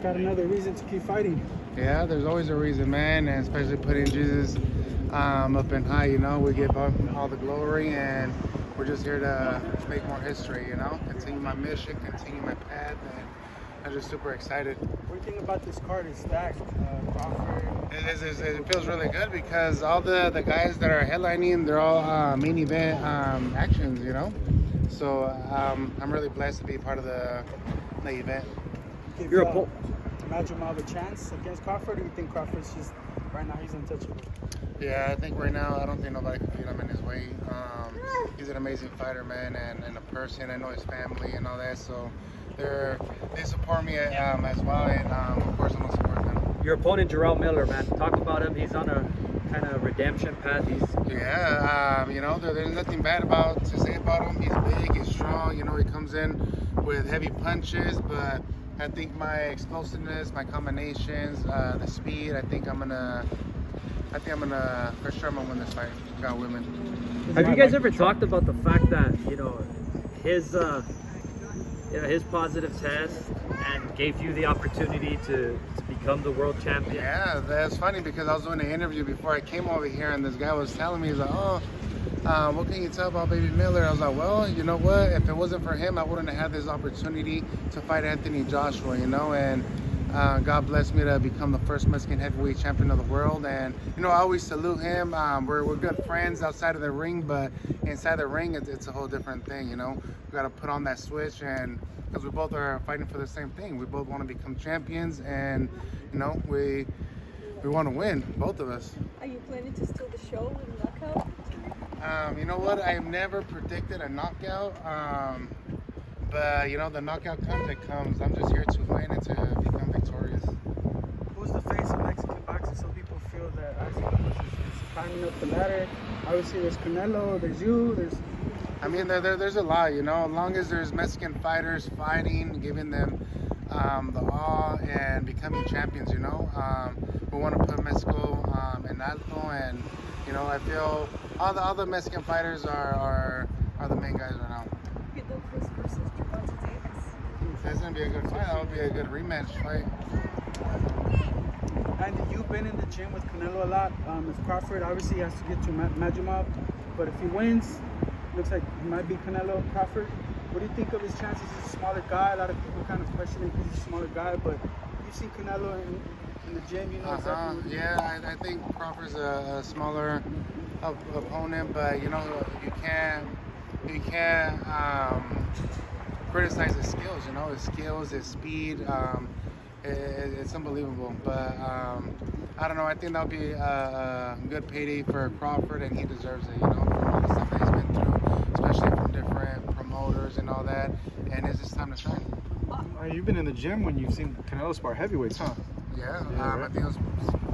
got another reason to keep fighting. Yeah, there's always a reason, man, and especially putting Jesus up in high. We give all the glory, and we're just here to make more history. Continue my mission, continue my path, and I'm just super excited. What do you think about this card? It's stacked. Crawford. It feels really good because all the guys that are headlining, they're all main event actions. So I'm really blessed to be part of the event. Give Majumov a chance against Crawford, or you think Crawford's just right now he's untouchable? Yeah, I think right now I don't think nobody can beat him in his weight. He's an amazing fighter, man, and a person. I know his family and all that, so they support me as well, and of course I'm gonna support them. Your opponent, Jarrell Miller, man, talk about him. He's on a kind of redemption path. There's nothing bad to say about him. He's big, he's strong. He comes in with heavy punches, but I think my explosiveness, my combinations, the speed. I think I'm gonna for sure win this fight. Got women. Have you guys ever talked about the fact that his positive test and gave you the opportunity to become the world champion? Yeah, that's funny because I was doing an interview before I came over here, and this guy was telling me, he's like, what can you tell about Baby Miller? I was like, well, you know what? If it wasn't for him, I wouldn't have had this opportunity to fight Anthony Joshua, and God blessed me to become the first Mexican heavyweight champion of the world. And, I always salute him. We're good friends outside of the ring, but inside the ring, it's a whole different thing, We got to put on that switch, and because we both are fighting for the same thing. We both want to become champions, and, we want to win, both of us. Are you planning to steal the show with a knockout? You know what? I've never predicted a knockout. But, the knockout comes, it comes. I'm just here to win and to become victorious. Who's the face of Mexican boxing? Some people feel that Allalshik is climbing up the ladder. Obviously, there's Canelo, there's you, there's... There's a lot, As long as there's Mexican fighters fighting, giving them the awe and becoming champions, we want to put Mexico in alto, and, I feel all the Mexican fighters are the main guys right now. That's going to be a good fight. That'll be a good rematch fight. And you've been in the gym with Canelo a lot. If Crawford obviously has to get to Majumov, but if he wins, looks like he might be Canelo Crawford. What do you think of his chances? He's a smaller guy. A lot of people kind of question him because he's a smaller guy, but you've seen Canelo in the gym, exactly. Yeah, I think Crawford's a smaller opponent, but you can't criticize his skills. His skills, his speed. It's unbelievable. But I don't know. I think that'll be a good payday for Crawford, and he deserves it. From all the stuff that he's been through, especially from different promoters and all that. And it's just time to shine. You've been in the gym when you've seen Canelo spar heavyweights, huh? Yeah. I think it was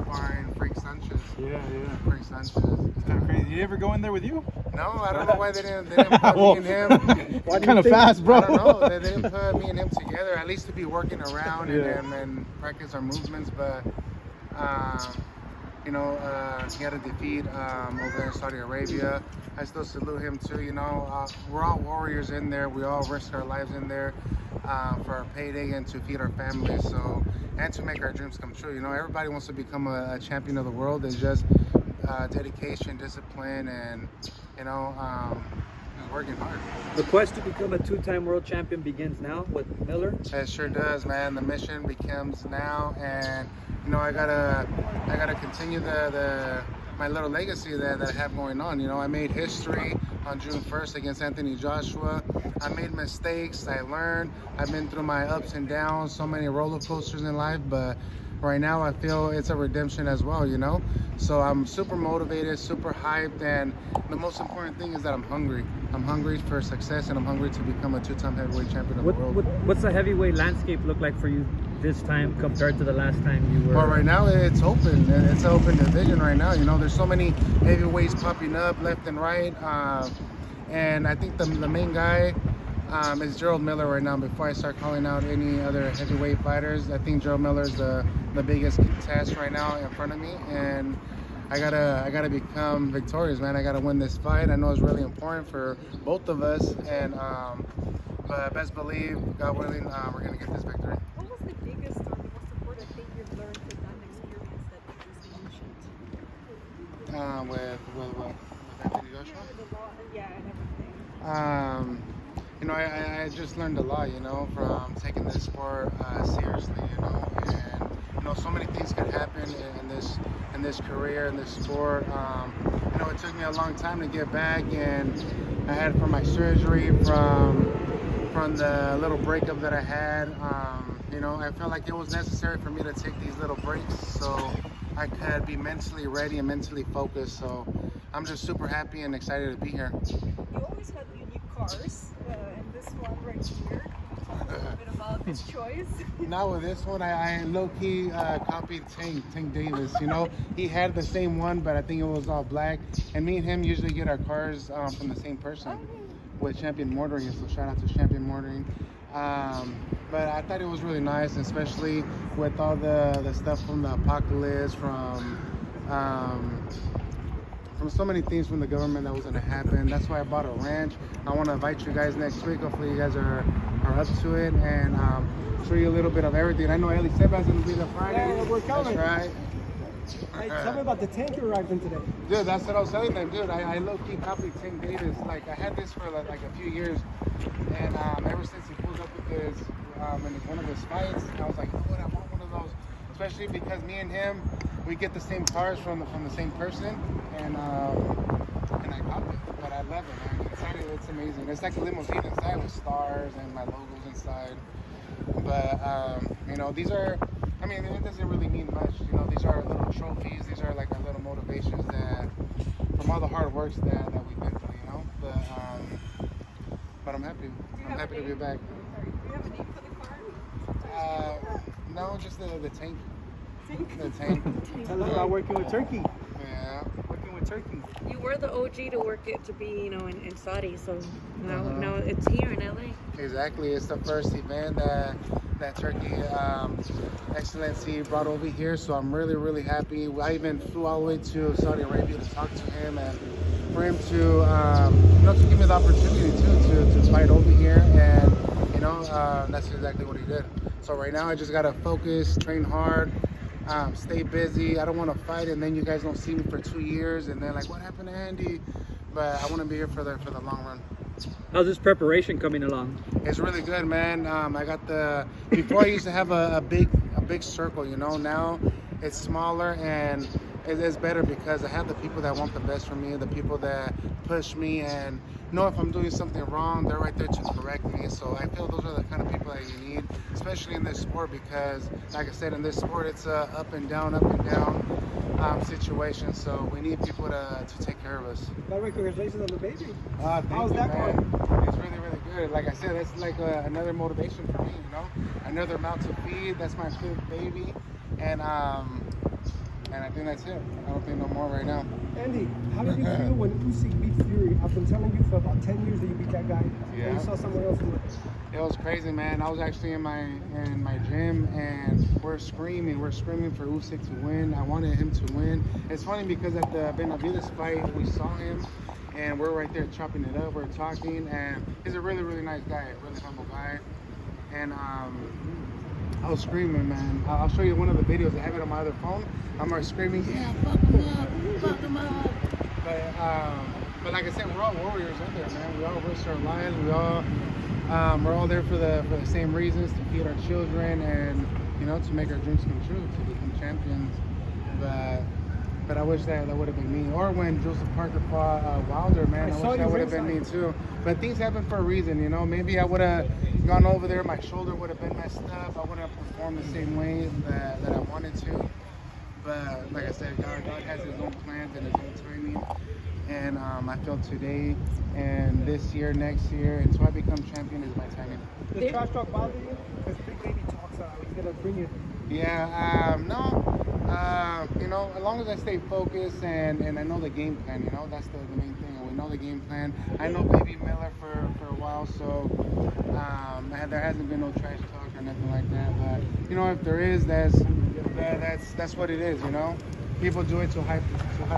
sparring Frank Sanchez. Yeah. Frank Sanchez. It's kind of crazy. Did he ever go in there with you? No, I don't know why they didn't put me and him. It's kind of fast, bro. I don't know. They didn't put me and him together. At least to be working around and practice our movements. But he had a defeat over there in Saudi Arabia. I still salute him too. We're all warriors in there. We all risk our lives in there for our payday and to feed our families. So, and to make our dreams come true. Everybody wants to become a champion of the world. It's just dedication, discipline, and working hard. The quest to become a two-time world champion begins now with Miller. It sure does, man. The mission becomes now, and I gotta continue my little legacy that I have going on. I made history on June 1st against Anthony Joshua. I made mistakes. I learned. I've been through my ups and downs, so many roller coasters in life, but right now I feel it's a redemption as well, So I'm super motivated, super hyped, and the most important thing is that I'm hungry. I'm hungry for success, and I'm hungry to become a two-time heavyweight champion of the world. What's the heavyweight landscape look like for you this time compared to the last time you were? Well, right now it's open. It's an open division right now. There's so many heavyweights popping up left and right, and I think the main guy is Jarrell Miller right now. Before I start calling out any other heavyweight fighters, I think Jarrell Miller is the biggest test right now in front of me, and I gotta become victorious, man. I gotta win this fight. I know it's really important for both of us, and but best believe, God willing, we're gonna get this victory. What was the biggest or the most with Anthony Joshua. Yeah, and everything. You know, I just learned a lot, you know, from taking this sport seriously, you know, and you know, so many things can happen in this career, in this sport. You know, it took me a long time to get back, and I had from my surgery, from the little breakup that I had. You know, I felt like it was necessary for me to take these little breaks so I could be mentally ready and mentally focused. So I'm just super happy and excited to be here. You always had unique cars, and this one right here. Talk a little bit about this choice. Now with this one, I low-key copied Tank Davis. You know, he had the same one, but I think it was all black. And me and him usually get our cars from the same person with Champion Motoring. So shout out to Champion Motoring. But I thought it was really nice, especially with all the stuff from the apocalypse, from so many things from the government that was going to happen. That's why I bought a ranch. I want to invite you guys next week. Hopefully you guys are up to it, and show you a little bit of everything. I know Eli Seba's going to be there Friday. Yeah, we're coming. That's right. Hey, tell me about the tank you arrived in today. Dude, that's what I was telling them, dude. I low-key copied Tank Davis. Like, I had this for like a few years, and ever since he pulled up with this in one of his fights, I was like, you know what, I want one of those. Especially because me and him, we get the same cars from the same person, and I copied it. But I love it, man. It's amazing. It's like a limousine inside with stars and my logos inside. But you know, these are, I mean, it doesn't really mean much. You know, these are little trophies. These are like our little motivations that, from all the hard works that we've been through, you know. But I'm happy. I'm happy to be back. Do you have a name for the car? No, just the tank. Tank? The tank. Tell us about working with Turki. Yeah. Working with Turki. You were the OG to work it to be, you know, in Saudi, so now it's here in LA. Exactly. It's the first event that Turkey Excellency brought over here, so I'm really happy. I even flew all the way to Saudi Arabia to talk to him, and for him to you know, to give me the opportunity to fight over here, and you know, that's exactly what he did. So right now I just gotta focus, train hard, stay busy. I don't want to fight and then you guys don't see me for 2 years and then like, what happened to Andy? But I want to be here for the long run. How's this preparation coming along? It's really good, man. I got before I used to have a big circle, you know. Now it's smaller and it's better because I have the people that want the best for me, the people that push me and know if I'm doing something wrong, they're right there to correct me. So I feel those are the kind of people that you need, especially in this sport, because like I said, in this sport, it's a up and down situation. So we need people to take care of us. By the way, congratulations on the baby. Thank How's you, that man. going? It's really good. Like I said, it's like another motivation for me, you know? Another mouth to feed. That's my 5th baby. And I think that's it. I don't think no more right now. Andy, how did you feel when Usyk beat Fury? I've been telling you for about 10 years that you beat that guy. Yeah. And you saw someone else do it. It was crazy, man. I was actually in my gym and we're screaming for Usyk to win. I wanted him to win. It's funny because at the Benavides fight, we saw him and we're right there chopping it up. We're talking, and he's a really nice guy, a really humble guy. And I was screaming, man. I'll show you one of the videos. I have it on my other phone. I'm like screaming, yeah, fuck him up. But like I said, we're all warriors in there, man. We all risk our lives. We're all there for the same reasons, to feed our children and, you know, to make our dreams come true, to become champions. But I wish that would have been me. Or when Joseph Parker fought Wilder, man, I wish that would have been me too. But things happen for a reason, you know. Maybe I would have gone over there, my shoulder would have been messed up. I wouldn't have performed the same way that I wanted to. But like I said, God has his own plans and his own timing. And I feel today and this year, next year, until I become champion is my timing. Does trash talk bother you? Because Big Baby talks, he's going to bring you. Yeah, no. You know, as long as I stay focused and I know the game plan, you know, that's the main thing. We know the game plan. I know Baby Miller for a while, so there hasn't been no trash talk or nothing like that. But you know, if there is, that's what it is. You know, people do it to hype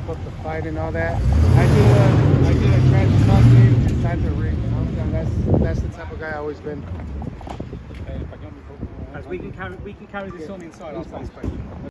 up the fight and all that. I do the trash talking inside the ring. You know, that's the type of guy I've always been. We can carry this on inside after this question.